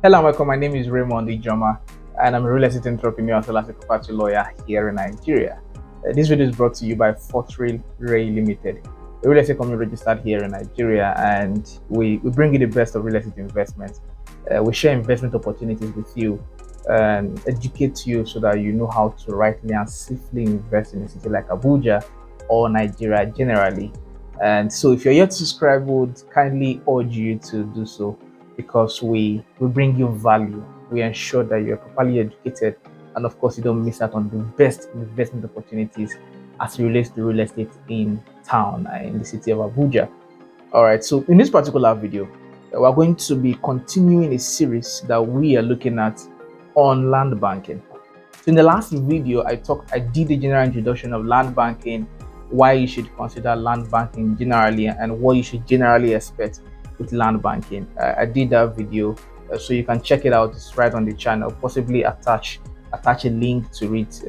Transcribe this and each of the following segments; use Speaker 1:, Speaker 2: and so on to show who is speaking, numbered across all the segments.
Speaker 1: Hello and welcome. My name is Raymond Ijeomah, and I'm a real estate entrepreneur as well as a property lawyer here in Nigeria. This video is brought to you by Fortreal Rei Ltd, a real estate company registered here in Nigeria, and we bring you the best of real estate investments. We share investment opportunities with you and educate you so that you know how to rightly and safely invest in a city like Abuja or Nigeria generally. And so, if you're yet to subscribe, we would kindly urge you to do so because we bring you value. We ensure that you're properly educated, and of course, you don't miss out on the best investment opportunities as it relates to real estate in town, in the city of Abuja. All right, so in this particular video, we're going to be continuing a series that we are looking at on land banking. So in the last video, I did a general introduction of land banking, why you should consider land banking generally, and what you should generally expect with land banking. I did that video, so you can check it out. It's right on the channel. Possibly attach a link to it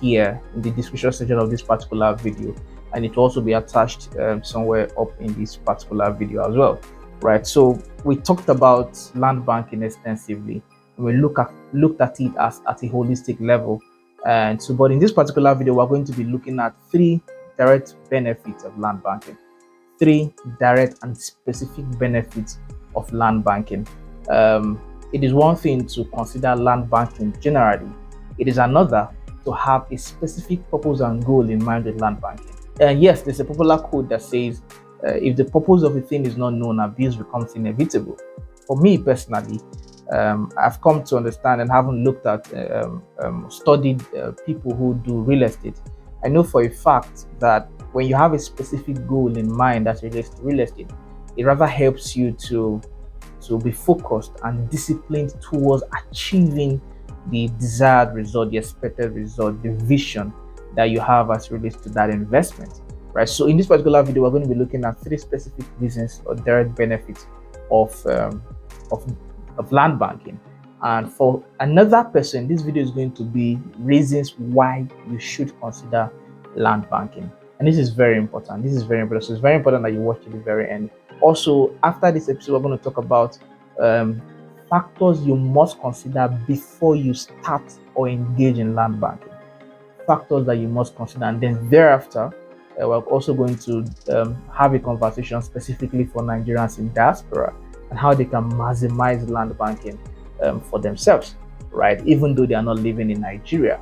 Speaker 1: here in the description section of this particular video, and it will also be attached somewhere up in this particular video as well. Right. So we talked about land banking extensively. We looked at it as at a holistic level, and so but in this particular video we're going to be looking at three direct benefits of land banking. Three direct and specific benefits of land banking. It is one thing to consider land banking generally. It is another to have a specific purpose and goal in mind with land banking. Yes, there's a popular quote that says, if the purpose of a thing is not known, abuse becomes inevitable. For me personally, I've come to understand and haven't looked at, studied people who do real estate. I know for a fact that when you have a specific goal in mind that relates to real estate, it rather helps you to be focused and disciplined towards achieving the desired result, the expected result, the vision that you have as relates to that investment. Right. So in this particular video, we're going to be looking at three specific reasons or direct benefits of land banking. And for another person, this video is going to be reasons why you should consider land banking. And this is very important. This is very important. So it's very important that you watch to the very end. Also, after this episode, we're going to talk about factors you must consider before you start or engage in land banking. Factors that you must consider, and then thereafter, we're also going to have a conversation specifically for Nigerians in diaspora and how they can maximize land banking for themselves, right? Even though they are not living in Nigeria.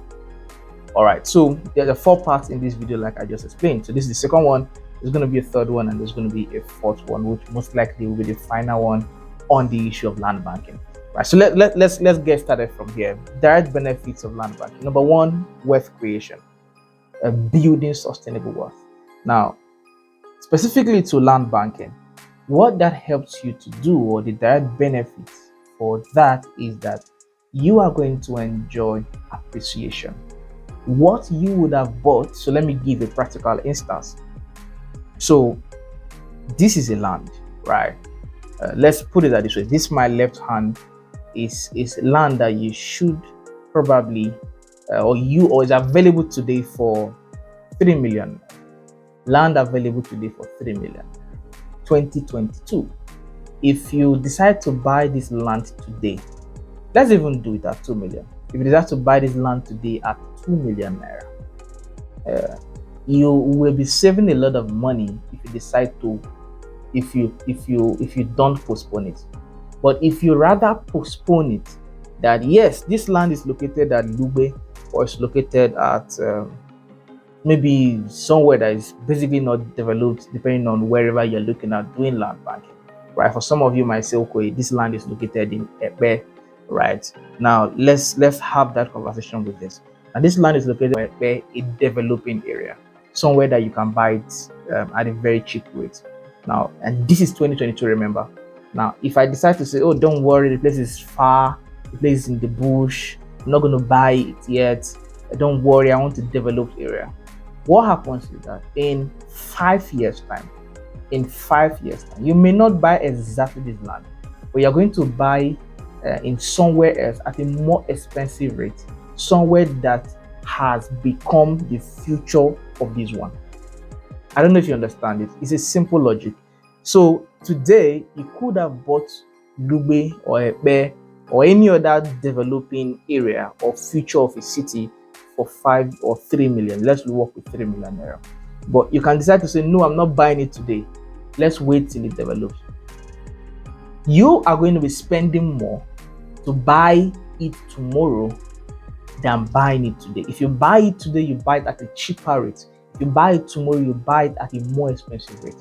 Speaker 1: All right, so there's a 4 parts in this video, like I just explained. So this is the second one. There's going to be a third one, and there's going to be a fourth one, which most likely will be the final one on the issue of land banking. Right. So let's get started from here. Direct benefits of land banking. Number one, wealth creation, building sustainable wealth. Now, specifically to land banking, what that helps you to do, or the direct benefits for that, is that you are going to enjoy appreciation. What you would have bought. So let me give a practical instance. So this is a land, right? Let's put it this way. This, my left hand, is land that you should probably or is available today for 3 million. Land available today for 3 million. 2022. If you decide to buy this land today, let's even do it at 2 million. If you decide to buy this land today at 2 million naira, you will be saving a lot of money if you decide to, if you don't postpone it. But if you rather postpone it, that yes, this land is located at Lube, or it's located at maybe somewhere that is basically not developed, depending on wherever you're looking at doing land banking, right? For some of you might say, okay, this land is located in Ebe, right? Now let's have that conversation with this. And this land is located in Ebe, a developing area, somewhere that you can buy it at a very cheap rate. Now, and this is 2022, remember. Now, if I decide to say, oh, don't worry, the place is far, the place is in the bush, I'm not going to buy it yet, don't worry, I want to develop the area. What happens is that in 5 years' time, you may not buy exactly this land, but you're going to buy in somewhere else at a more expensive rate, somewhere that has become the future of this one. I don't know if you understand it. It's a simple logic. So today you could have bought Lube or Ebe or any other developing area or future of a city for 5 or 3 million, let's work with 3 million naira. But you can decide to say, no, I'm not buying it today. Let's wait till it develops. You are going to be spending more to buy it tomorrow than buying it today. If you buy it today, you buy it at a cheaper rate. If you buy it tomorrow, you buy it at a more expensive rate.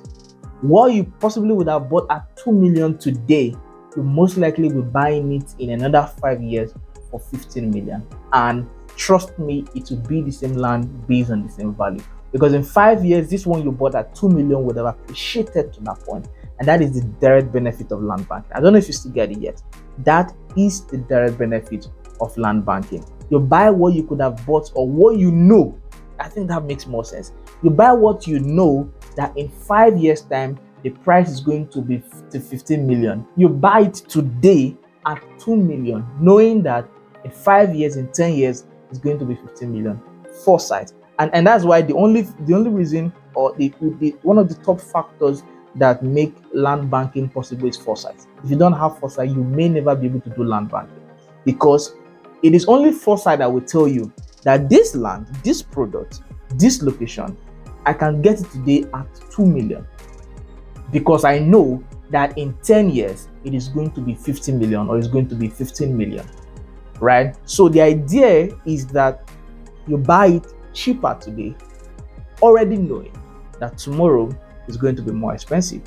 Speaker 1: What you possibly would have bought at 2 million today, you most likely will be buying it in another 5 years for 15 million. And trust me, it will be the same land based on the same value. Because in 5 years, this one you bought at 2 million would have appreciated to that point. And that is the direct benefit of land banking. I don't know if you still get it yet. That is the direct benefit of land banking. You buy what you could have bought or what you know. I think that makes more sense. You buy what you know that in 5 years' time, the price is going to be 15 million. You buy it today at 2 million, knowing that in 5 years, in 10 years, it's going to be 15 million. Foresight. And that's why the only reason, or the one of the top factors that make land banking possible is foresight. If you don't have foresight, you may never be able to do land banking, because it is only foresight that will tell you that this land, this product, this location, I can get it today at 2 million, because I know that in 10 years it is going to be 50 million or it's going to be 15 million, right? So the idea is that you buy it cheaper today, already knowing that tomorrow is going to be more expensive,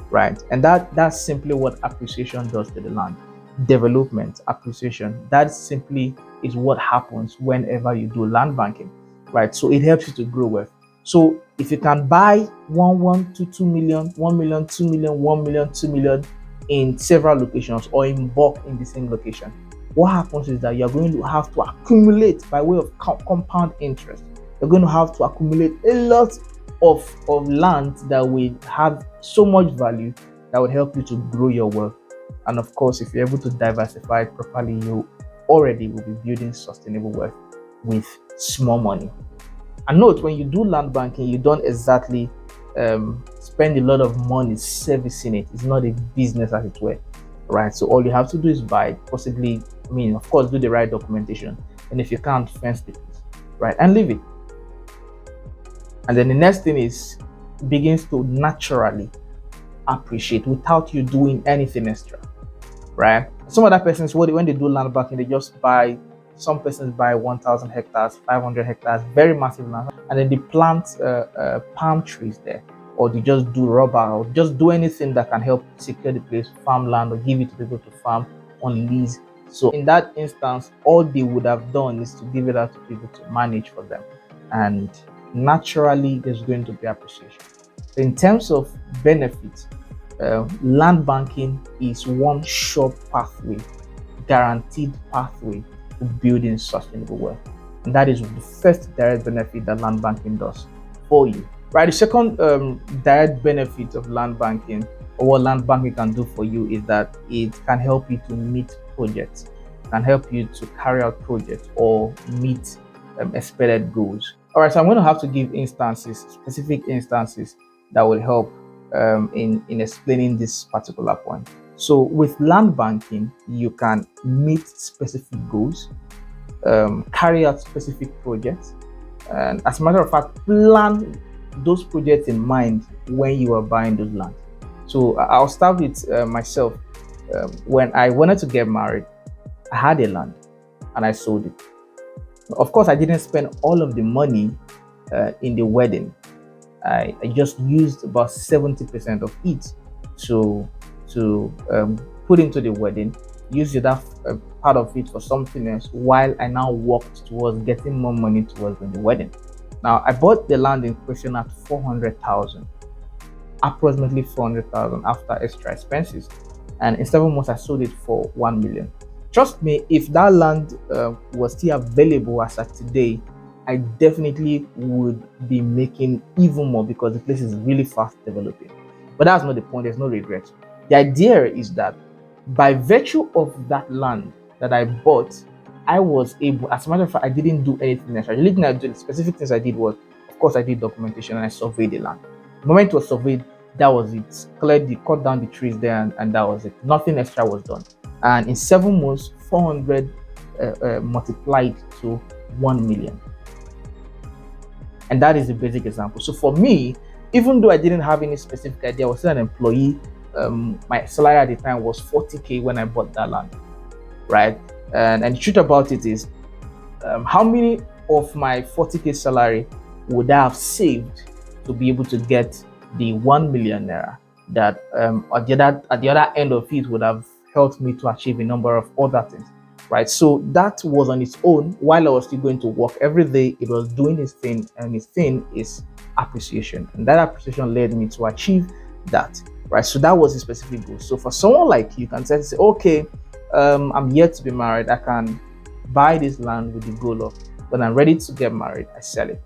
Speaker 1: right? And that's simply what appreciation does to the land. Development, appreciation, that simply is what happens whenever you do land banking, right? So it helps you to grow wealth. So if you can buy 1 to 2 million, 1 million, 2 million, 1 million, 2 million in several locations or in bulk in the same location, what happens is that you're going to have to accumulate by way of compound interest. You're going to have to accumulate a lot of land that will have so much value that will help you to grow your wealth. And of course, if you're able to diversify it properly, you already will be building sustainable wealth with small money. And note, when you do land banking, you don't exactly spend a lot of money servicing it. It's not a business, as it were, right? So all you have to do is buy, possibly, of course, do the right documentation. And if you can't, fence it, right? And leave it. And then the next thing is, begins to naturally appreciate without you doing anything extra, right? Some other persons, when they do land banking, they just buy, some persons buy 1,000 hectares, 500 hectares, very massive land, and then they plant palm trees there, or they just do rubber, or just do anything that can help secure the place, farmland, or give it to people to farm on lease. So in that instance, all they would have done is to give it out to people to manage for them, and naturally there's going to be appreciation. So in terms of benefits, land banking is one short pathway, guaranteed pathway to building sustainable wealth. And that is the first direct benefit that land banking does for you. Right. The second direct benefit of land banking, or what land banking can do for you, is that it can help you to meet projects, can help you to carry out projects or meet expected goals. All right, so I'm going to have to give instances, specific instances that will help in explaining this particular point. So with land banking, you can meet specific goals, carry out specific projects, and as a matter of fact, plan those projects in mind when you are buying those lands. So I'll start with myself. When I wanted to get married, I had a land and I sold it. Of course, I didn't spend all of the money in the wedding. I just used about 70% of it to put into the wedding, used that part of it for something else, while I now worked towards getting more money towards the wedding. Now, I bought the land in question at 400,000, approximately 400,000 after extra expenses, and in 7 months I sold it for 1 million. Trust me, if that land was still available as at today, I definitely would be making even more, because the place is really fast developing. But that's not the point. There's no regret. The idea is that by virtue of that land that I bought, I was able, as a matter of fact, I didn't do anything extra. The only thing I did, the specific things I did was, of course, I did documentation and I surveyed the land. The moment it was surveyed, that was it. Cut down the trees there, and that was it. Nothing extra was done. And in 7 months 400 multiplied to 1 million. And that is the basic example. So for me, even though I didn't have any specific idea, I was still an employee. My salary at the time was 40K when I bought that land, right? And the truth about it is, how many of my 40K salary would I have saved to be able to get the 1 million naira that at the other end of it would have helped me to achieve a number of other things, right? So that was on its own. While I was still going to work every day, it was doing its thing, and its thing is appreciation, and that appreciation led me to achieve that, right? So that was a specific goal. So for someone like you can say, okay, I'm yet to be married, I can buy this land with the goal of when I'm ready to get married, I sell it.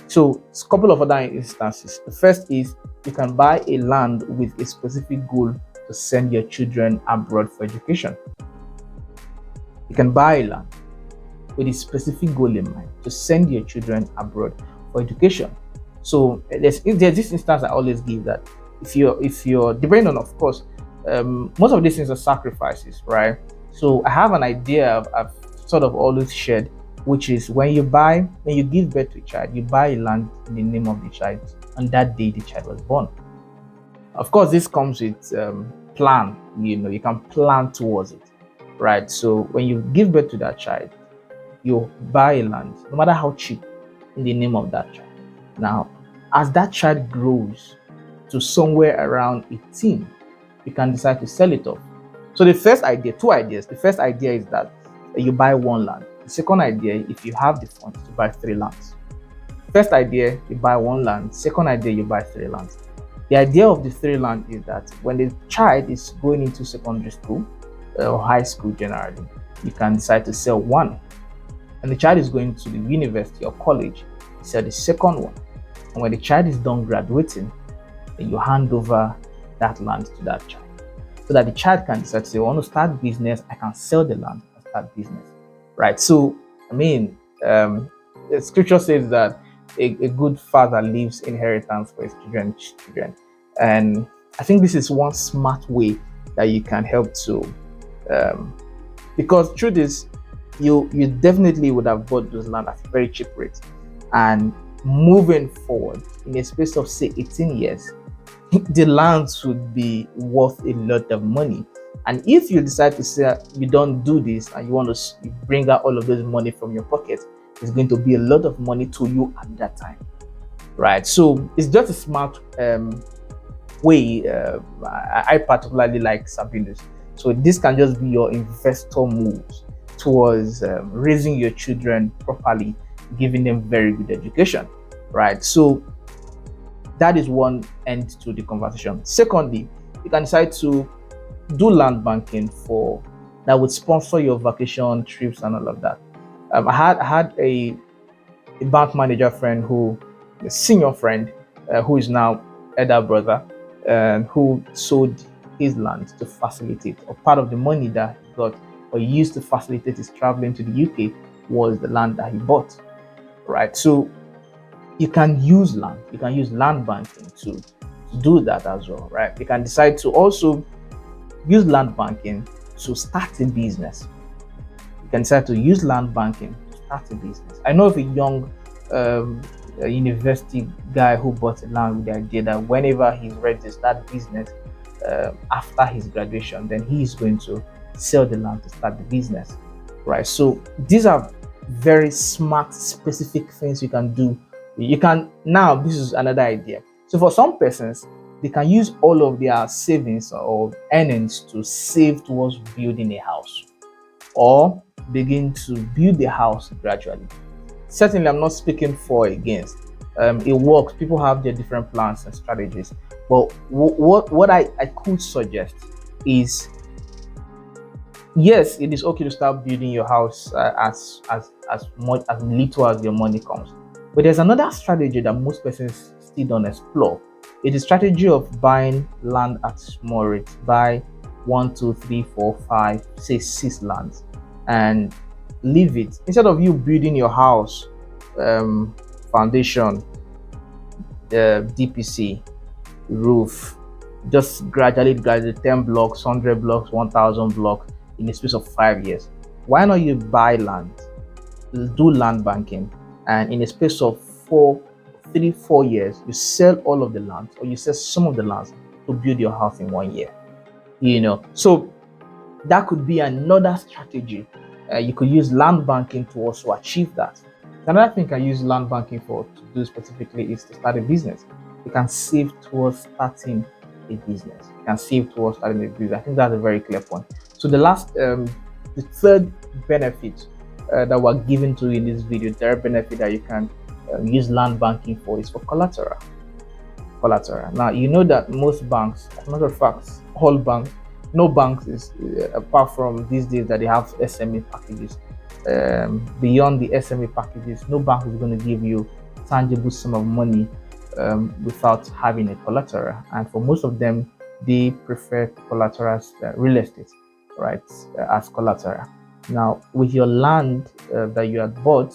Speaker 1: So it's a couple of other instances. The first is you can buy a land with a specific goal to send your children abroad for education. You can buy a land with a specific goal in mind to send your children abroad for education. So there's this instance I always give, that if you're depending on, of course, most of these things are sacrifices, right? So I have an idea I've sort of always shared, which is when you give birth to a child, you buy land in the name of the child on that day the child was born. Of course, this comes with plan. You can plan towards it, right? So when you give birth to that child, you buy a land, no matter how cheap, in the name of that child. Now, as that child grows to somewhere around 18, you can decide to sell it off. So the first idea, two ideas. The first idea is that you buy one land. The second idea, if you have the funds, to buy 3 lands. First idea, you buy one land. Second idea, you buy 3 lands. The idea of the 3 land is that when the child is going into secondary school or high school generally, you can decide to sell one. And the child is going to the university or college, you sell the second one. And when the child is done graduating, then you hand over that land to that child, so that the child can decide to say, I want to start business, I can sell the land and start business, right? So, the scripture says that a good father leaves inheritance for his children. And I think this is one smart way that you can help to, because truth is, you definitely would have bought those land at a very cheap rate, and moving forward in a space of say 18 years, the lands would be worth a lot of money. And if you decide to say you don't do this and you want to bring out all of those money from your pocket, it's going to be a lot of money to you at that time, right? So it's just a smart way. I particularly like Sabinus. So this can just be your investor moves towards raising your children properly, giving them very good education, right? So that is one end to the conversation. Secondly, you can decide to do land banking that would sponsor your vacation trips and all of that. I had a bank manager friend, a senior friend, who is now elder brother, who sold his land to facilitate, or part of the money that he got or used to facilitate his traveling to the UK was the land that he bought, right? So you can use land banking to do that as well, right? You can decide to also use land banking to start a business. You can decide to use land banking to start a business. I know of a young a university guy who bought a land with the idea that whenever he's ready to start business after his graduation, then he is going to sell the land to start the business, right? So these are very smart, specific things you can do. Now this is another idea. So for some persons, they can use all of their savings or earnings to save towards building a house, or begin to build the house gradually. Certainly, I'm not speaking for or against. It works. People have their different plans and strategies. But what I could suggest is, yes, it is okay to start building your house as little as your money comes. But there's another strategy that most persons still don't explore. It's the strategy of buying land at small rates. Buy 1, 2, 3, 4, 5, say 6 lands, and leave it. Instead of you building your house, foundation, DPC, roof, just gradually 10 blocks, 100 blocks, 1,000 blocks in the space of 5 years. Why not you buy land, do land banking, and in a space of 4 years, you sell all of the land, or you sell some of the lands to build your house in 1 year. So that could be another strategy. You could use land banking to also achieve that. Another thing you can use land banking for to do specifically is to start a business. You can save towards starting a business. You can save towards starting a business. I think that's a very clear point. So the third benefit that we're giving to you in this video, the third benefit that you can use land banking for is for collateral. Now, you know that most banks, as a matter of fact, all banks, no banks is apart from these days that they have SME packages. Beyond the SME packages, no bank is going to give you tangible sum of money without having a collateral. And for most of them, they prefer collateral as real estate, right, as collateral. Now, with your land that you had bought,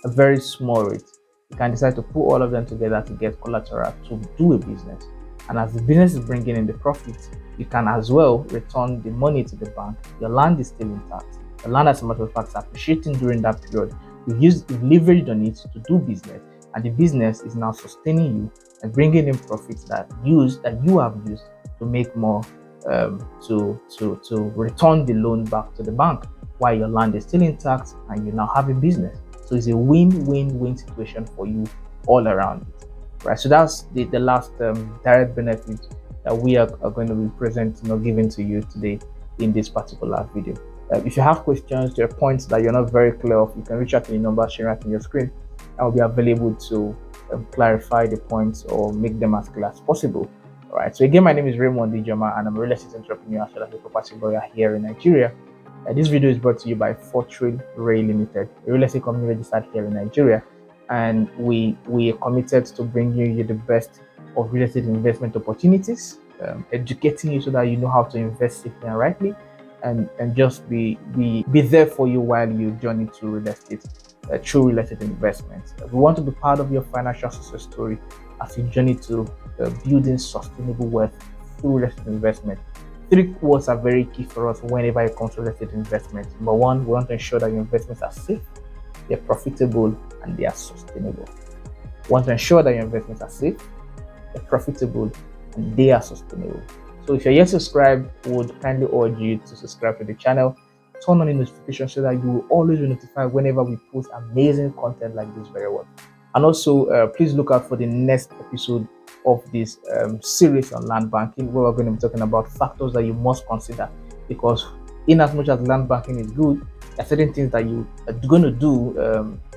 Speaker 1: a very small rate, you can decide to put all of them together to get collateral to do a business. And as the business is bringing in the profits, you can as well return the money to the bank. Your land is still intact. The land, as a matter of fact, is appreciating during that period. You've leveraged on it to do business, and the business is now sustaining you and bringing in profits that you have used to make more, to return the loan back to the bank, while your land is still intact and you now have a business. So it's a win-win-win situation for you all around it, right? So that's the last direct benefit that we are going to be presenting or giving to you today in this particular video. If you have questions, there are points that you're not very clear of, you can reach out to the number sharing right on your screen. I will be available to clarify the points or make them as clear as possible. All right. So again, my name is Raymond Ijeomah, and I'm a real estate entrepreneur as well as a property lawyer here in Nigeria. This video is brought to you by Fortreal Rei Ltd, a real estate company registered here in Nigeria, and we are committed to bringing you the best of real estate investment opportunities, educating you so that you know how to invest safely and rightly, and just be there for you while you journey to real estate, true real estate investments. We want to be part of your financial success story as you journey to building sustainable wealth through real estate investment. 3 words are very key for us whenever it comes to real estate investment. Number 1, we want to ensure that your investments are safe, they're profitable, and they are sustainable. We want to ensure that your investments are safe, they're profitable, and they are sustainable. So if you're yet subscribed, we would kindly urge you to subscribe to the channel, turn on the notification so that you will always be notified whenever we post amazing content like this very well. And also, please look out for the next episode of this series on land banking, where we're going to be talking about factors that you must consider, because in as much as land banking is good, there are certain things that you are going to do,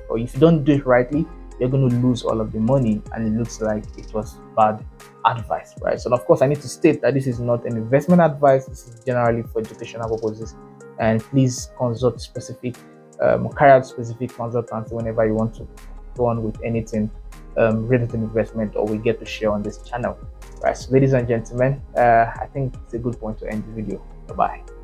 Speaker 1: or if you don't do it rightly, you're going to lose all of the money, and it looks like it was bad advice, right? So of course, I need to state that this is not an investment advice. This is generally for educational purposes, and please consult specific carry out specific consultancy whenever you want to go on with anything related to investment or we get to share on this channel. Right, so ladies and gentlemen, I think it's a good point to end the video. Bye bye.